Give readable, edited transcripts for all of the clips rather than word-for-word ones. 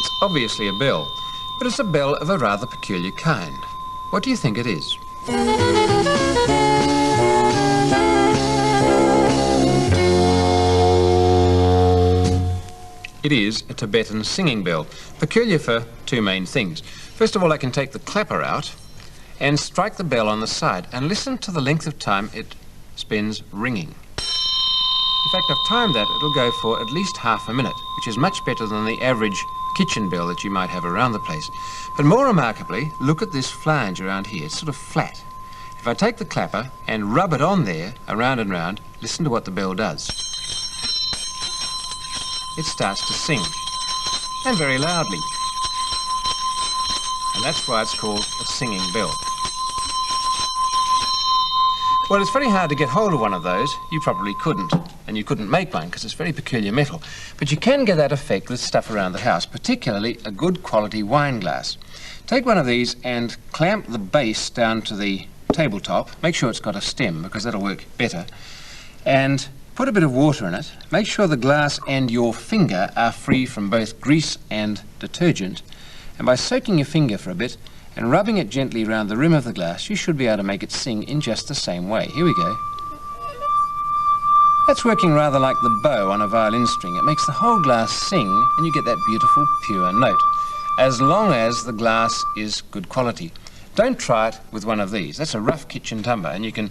It's obviously a bell, but it's a bell of a rather peculiar kind. What do you think it is? It is a Tibetan singing bell, peculiar for two main things. First of all, I can take the clapper out and strike the bell on the side and listen to the length of time it spends ringing. In fact, I've timed that. It'll go for at least half a minute, which is much better than the average kitchen bell that you might have around the place. But more remarkably, look at this flange around here. It's sort of flat. If I take the clapper and rub it on there, around and round, listen to what the bell does. It starts to sing, and very loudly. And that's why it's called a singing bell. Well, it's very hard to get hold of one of those. You probably couldn't, and you couldn't make one because it's very peculiar metal. But you can get that effect with stuff around the house, particularly a good quality wine glass. Take one of these and clamp the base down to the tabletop. Make sure it's got a stem because that'll work better. And put a bit of water in it. Make sure the glass and your finger are free from both grease and detergent. And by soaking your finger for a bit and rubbing it gently around the rim of the glass, you should be able to make it sing in just the same way. Here we go. That's working rather like the bow on a violin string. It makes the whole glass sing and you get that beautiful pure note, as long as the glass is good quality. Don't try it with one of these. That's a rough kitchen tumbler, and you can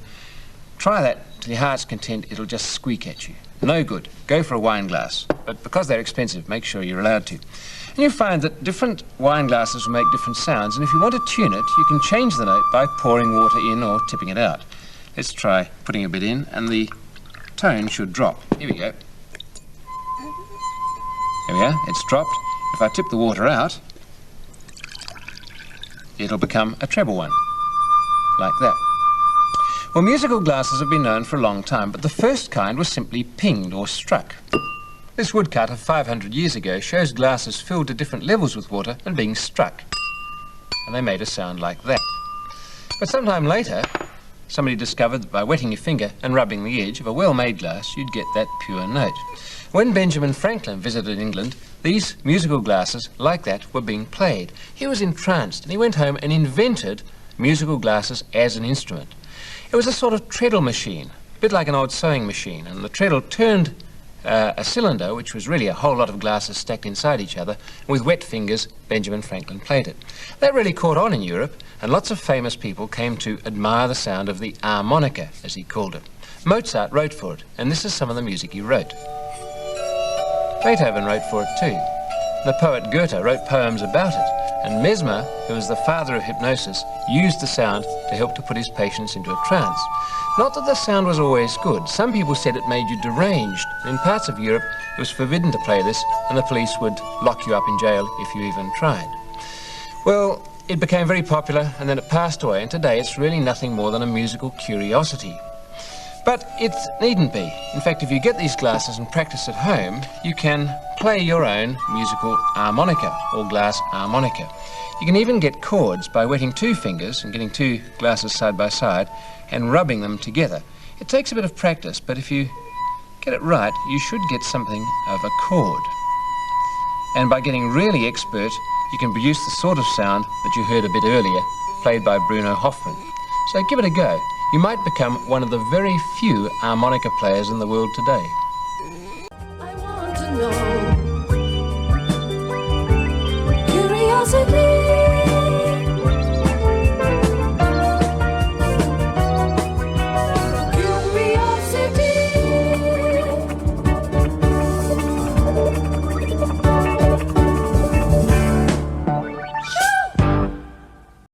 try that to your heart's content. It'll just squeak at you. No good. Go for a wine glass. But because they're expensive, make sure you're allowed to. And you find that different wine glasses will make different sounds, and if you want to tune it, you can change the note by pouring water in or tipping it out. Let's try putting a bit in, and the tone should drop. Here we go. There we are. It's dropped. If I tip the water out, it'll become a treble one, like that. Well, musical glasses have been known for a long time, but the first kind was simply pinged or struck. This woodcut of 500 years ago shows glasses filled to different levels with water and being struck. And they made a sound like that. But sometime later, somebody discovered that by wetting your finger and rubbing the edge of a well-made glass, you'd get that pure note. When Benjamin Franklin visited England, these musical glasses, like that, were being played. He was entranced, and he went home and invented musical glasses as an instrument. It was a sort of treadle machine, a bit like an old sewing machine, and the treadle turned a cylinder, which was really a whole lot of glasses stacked inside each other, and with wet fingers, Benjamin Franklin played it. That really caught on in Europe, and lots of famous people came to admire the sound of the harmonica, as he called it. Mozart wrote for it, and this is some of the music he wrote. Beethoven wrote for it too. The poet Goethe wrote poems about it, and Mesmer, who was the father of hypnosis, used the sound to help to put his patients into a trance. Not that the sound was always good. Some people said it made you deranged. In parts of Europe, it was forbidden to play this, and the police would lock you up in jail if you even tried. Well, it became very popular, and then it passed away, and today it's really nothing more than a musical curiosity. But it needn't be. In fact, if you get these glasses and practice at home, you can play your own musical harmonica or glass harmonica. You can even get chords by wetting two fingers and getting two glasses side by side and rubbing them together. It takes a bit of practice, but if you get it right, you should get something of a chord. And by getting really expert, you can produce the sort of sound that you heard a bit earlier, played by Bruno Hoffman. So give it a go. You might become one of the very few harmonica players in the world today. I want to know. Curiosity.